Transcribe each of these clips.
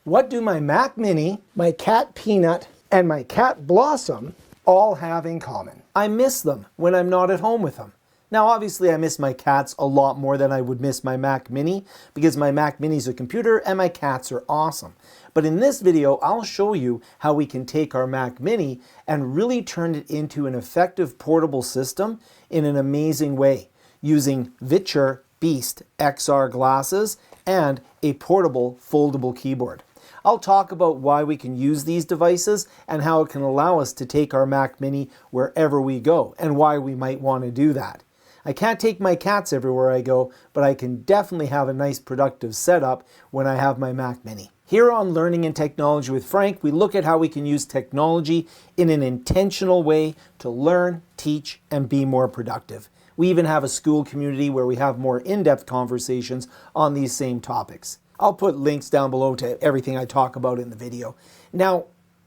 What do my Mac Mini, my cat Peanut, and my cat Blossom all have in common? I miss them when I'm not at home with them. Now, obviously, I miss my cats a lot more than I would miss my Mac Mini because my Mac Mini is a computer and my cats are awesome. But in this video, I'll show you how we can take our Mac Mini and really turn it into an effective portable system in an amazing way using VITURE Beast XR glasses and a portable foldable keyboard. I'll talk about why we can use these devices and how it can allow us to take our Mac Mini wherever we go and why we might want to do that. I can't take my cats everywhere I go, but I can definitely have a nice productive setup when I have my Mac Mini. Here on Learning and Technology with Frank, we look at how we can use technology in an intentional way to learn, teach, and be more productive. We even have a Skool Community where we have more in-depth conversations on these same topics. I'll put links down below to everything I talk about in the video. Now,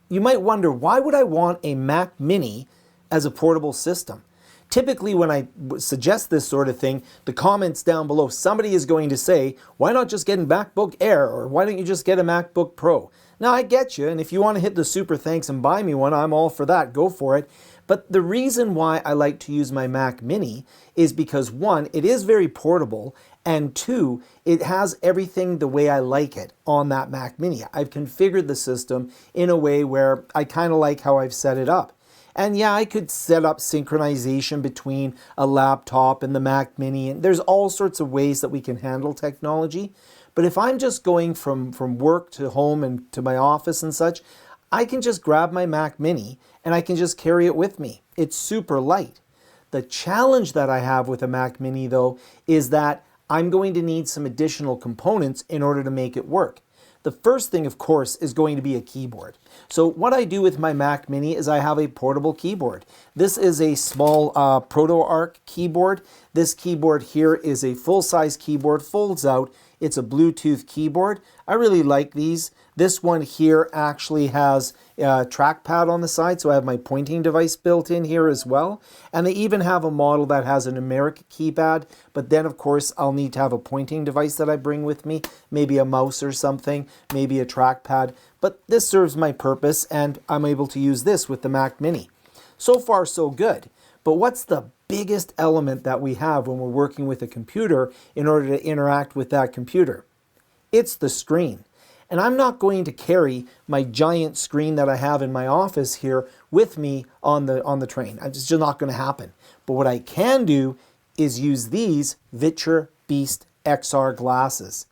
you might wonder, why would I want a Mac Mini as a portable system? Typically, when I suggest this sort of thing, the comments down below, somebody is going to say, why not just get a MacBook Air? Or why don't you just get a MacBook Pro? Now, I get you, and if you want to hit the super thanks and buy me one, I'm all for that. Go for it. But the reason why I like to use my Mac Mini is because, one, it is very portable, and two, it has everything the way I like it on that Mac Mini. I've configured the system in a way where I kind of like how I've set it up. And yeah, I could set up synchronization between a laptop and the Mac Mini, and there's all sorts of ways that we can handle technology. But if I'm just going from work to home and to my office and such, I can just grab my Mac Mini and I can just carry it with me. It's super light. The challenge that I have with a Mac Mini, though, is that I'm going to need some additional components in order to make it work. The first thing, of course, is going to be a keyboard. So what I do with my Mac Mini is I have a portable keyboard. This is a small ProtoArc keyboard. This keyboard here is a full-size keyboard, folds out. It's a Bluetooth keyboard. I really like these. This one here actually has a trackpad on the side, so I have my pointing device built in here as well. And they even have a model that has a numeric keypad, but then of course I'll need to have a pointing device that I bring with me, maybe a mouse or something, maybe a trackpad. But this serves my purpose, and I'm able to use this with the Mac Mini. So far, so good. But what's the biggest element that we have when we're working with a computer in order to interact with that computer? It's the screen. And I'm not going to carry my giant screen that I have in my office here with me on the train. It's just not going to happen. But what I can do is use these VITURE Beast XR glasses.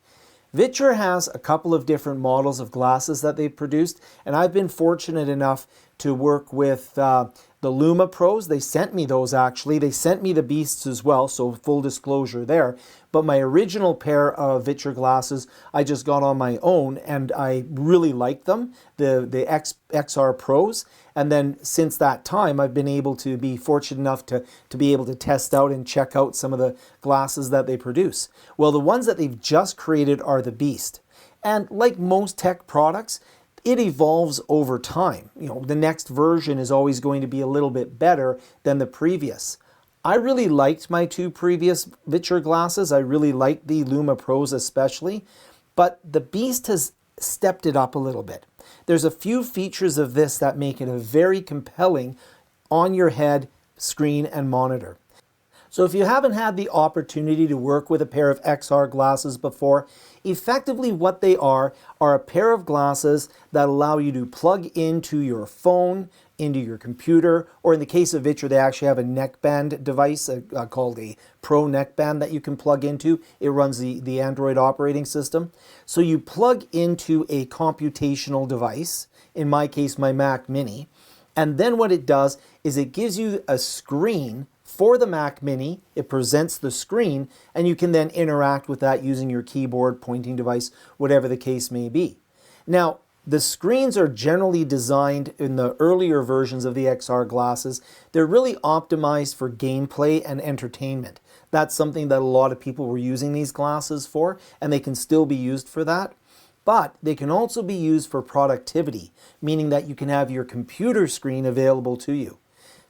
VITURE has a couple of different models of glasses that they've produced, and I've been fortunate enough to work with the Luma Pros. They sent me those actually. They sent me the Beasts as well, so full disclosure there. But my original pair of VITURE glasses I just got on my own, and I really like them, the XR Pros. And then since that time, I've been able to be fortunate enough to be able to test out and check out some of the glasses that they produce. Well, the ones that they've just created are the Beast. And like most tech products, it evolves over time. You know, the next version is always going to be a little bit better than the previous. I really liked my two previous VITURE glasses. I really liked the Luma Pros especially, but the Beast has stepped it up a little bit. There's a few features of this that make it a very compelling on your head screen and monitor. So if you haven't had the opportunity to work with a pair of XR glasses before, effectively what they are a pair of glasses that allow you to plug into your phone, into your computer, or in the case of VITURE, they actually have a neckband device called a Pro neckband that you can plug into. It runs the Android operating system. So you plug into a computational device, in my case, my Mac Mini, and then what it does is it gives you a screen for the Mac Mini. It presents the screen, and you can then interact with that using your keyboard, pointing device, whatever the case may be. Now, the screens are generally designed in the earlier versions of the XR glasses. They're really optimized for gameplay and entertainment. That's something that a lot of people were using these glasses for, and they can still be used for that. But they can also be used for productivity, meaning that you can have your computer screen available to you.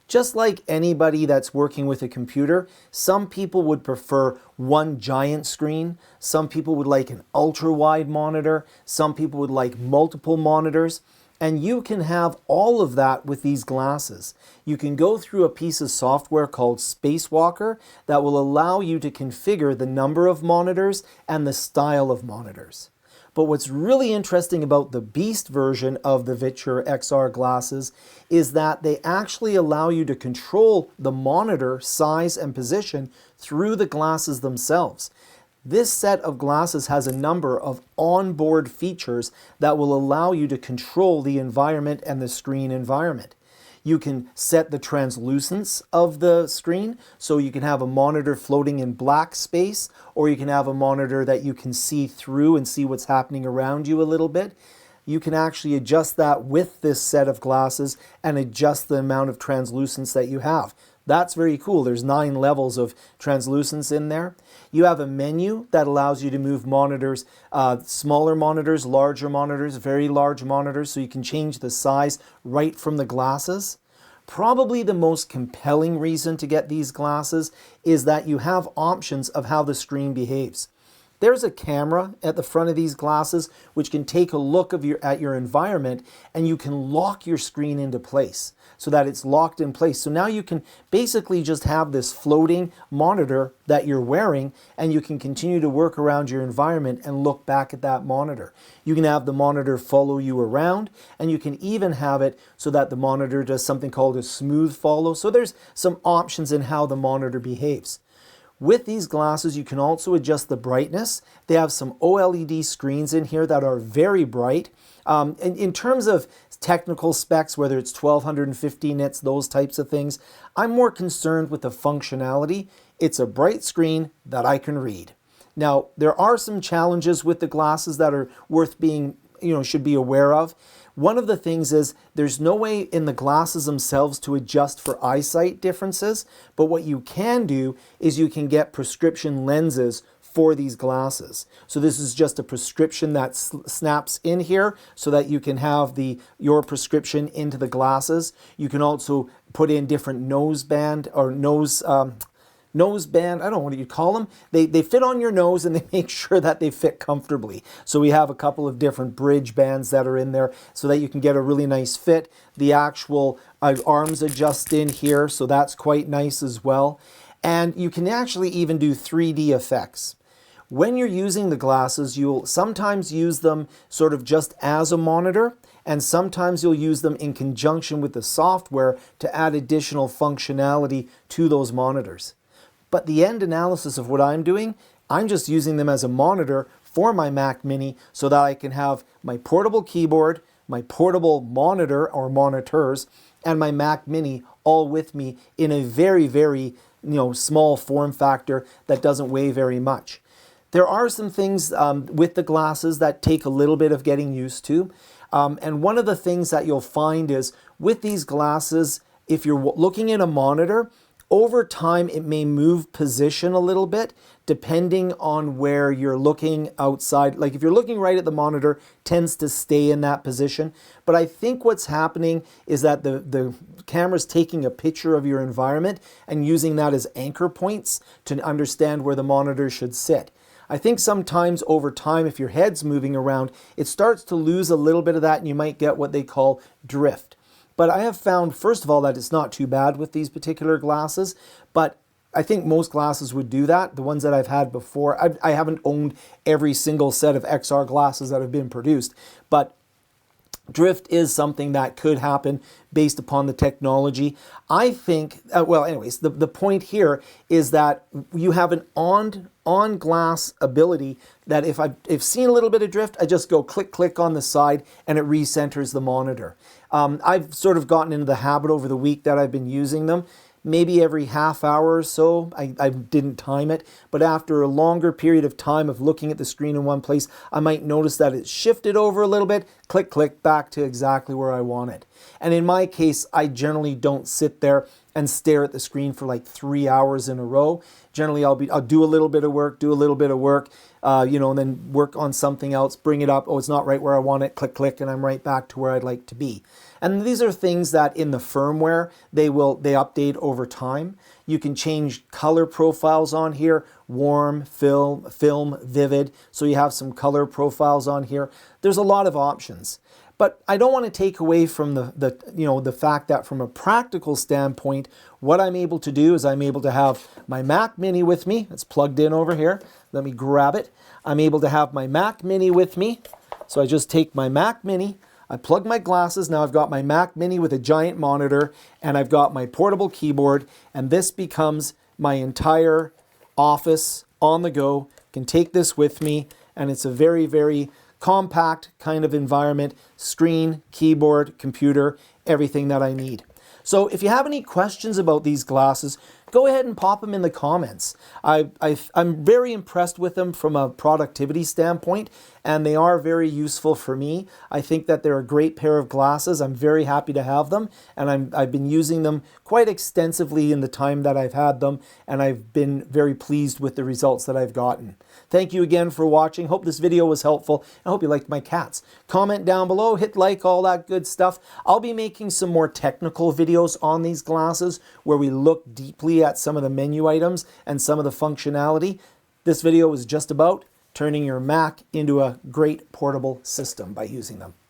Just like anybody that's working with a computer, some people would prefer one giant screen, some people would like an ultra-wide monitor, some people would like multiple monitors, and you can have all of that with these glasses. You can go through a piece of software called Spacewalker that will allow you to configure the number of monitors and the style of monitors. But what's really interesting about the Beast version of the VITURE XR glasses is that they actually allow you to control the monitor size and position through the glasses themselves. This set of glasses has a number of onboard features that will allow you to control the environment and the screen environment. You can set the translucence of the screen, so you can have a monitor floating in black space, or you can have a monitor that you can see through and see what's happening around you a little bit. You can actually adjust that with this set of glasses and adjust the amount of translucence that you have. That's very cool. There's 9 levels of translucence in there. You have a menu that allows you to move monitors, smaller monitors, larger monitors, very large monitors, so you can change the size right from the glasses. Probably the most compelling reason to get these glasses is that you have options of how the screen behaves. There's a camera at the front of these glasses which can take a look at your environment, and you can lock your screen into place so that it's locked in place. So now you can basically just have this floating monitor that you're wearing, and you can continue to work around your environment and look back at that monitor. You can have the monitor follow you around, and you can even have it so that the monitor does something called a smooth follow. So there's some options in how the monitor behaves. With these glasses, you can also adjust the brightness. They have some OLED screens in here that are very bright. In terms of technical specs, whether it's 1250 nits, those types of things, I'm more concerned with the functionality. It's a bright screen that I can read. Now, there are some challenges with the glasses that are worth being, should be aware of. One of the things is there's no way in the glasses themselves to adjust for eyesight differences, but what you can do is you can get prescription lenses for these glasses. So this is just a prescription that snaps in here so that you can have your prescription into the glasses. You can also put in different noseband or noseband, I don't know what you call them. They fit on your nose and they make sure that they fit comfortably. So we have a couple of different bridge bands that are in there so that you can get a really nice fit. The actual arms adjust in here, so that's quite nice as well. And you can actually even do 3D effects. When you're using the glasses, you'll sometimes use them sort of just as a monitor, and sometimes you'll use them in conjunction with the software to add additional functionality to those monitors. But the end analysis of what I'm doing, I'm just using them as a monitor for my Mac Mini so that I can have my portable keyboard, my portable monitor or monitors, and my Mac Mini all with me in a very, very small form factor that doesn't weigh very much. There are some things with the glasses that take a little bit of getting used to. And one of the things that you'll find is with these glasses, if you're looking at a monitor, over time it may move position a little bit depending on where you're looking outside. Like if you're looking right at the monitor, tends to stay in that position. But I think what's happening is that the camera's taking a picture of your environment and using that as anchor points to understand where the monitor should sit. I think sometimes over time, if your head's moving around, it starts to lose a little bit of that and you might get what they call drift. But I have found, first of all, that it's not too bad with these particular glasses, but I think most glasses would do that, the ones that I've had before. I haven't owned every single set of XR glasses that have been produced, but drift is something that could happen based upon the technology. I think, the point here is that you have an on-glass ability that if I've seen a little bit of drift, I just go click on the side and it recenters the monitor. I've sort of gotten into the habit over the week that I've been using them. Maybe every half hour or so, I didn't time it, but after a longer period of time of looking at the screen in one place, I might notice that it's shifted over a little bit, click, back to exactly where I want it. And in my case, I generally don't sit there and stare at the screen for like 3 hours in a row. Generally, I'll do a little bit of work, and then work on something else, bring it up. Oh, it's not right where I want it. Click, click, and I'm right back to where I'd like to be. And these are things that in the firmware, they update over time. You can change color profiles on here, warm, film, vivid. So you have some color profiles on here. There's a lot of options. But I don't want to take away from the fact that from a practical standpoint, what I'm able to do is I'm able to have my Mac Mini with me. It's plugged in over here. Let me grab it. I'm able to have my Mac Mini with me. So I just take my Mac Mini, I plug my glasses. Now I've got my Mac Mini with a giant monitor, and I've got my portable keyboard, and this becomes my entire office on the go. I can take this with me, and it's a very, very compact kind of environment, screen, keyboard, computer, everything that I need. So if you have any questions about these glasses, go ahead and pop them in the comments. I'm very impressed with them from a productivity standpoint, and they are very useful for me. I think that they're a great pair of glasses. I'm very happy to have them, and I've been using them quite extensively in the time that I've had them, and I've been very pleased with the results that I've gotten. Thank you again for watching. Hope this video was helpful. I hope you liked my cats. Comment down below, hit like, all that good stuff. I'll be making some more technical videos on these glasses where we look deeply at some of the menu items and some of the functionality. This video is just about turning your Mac into a great portable system by using them.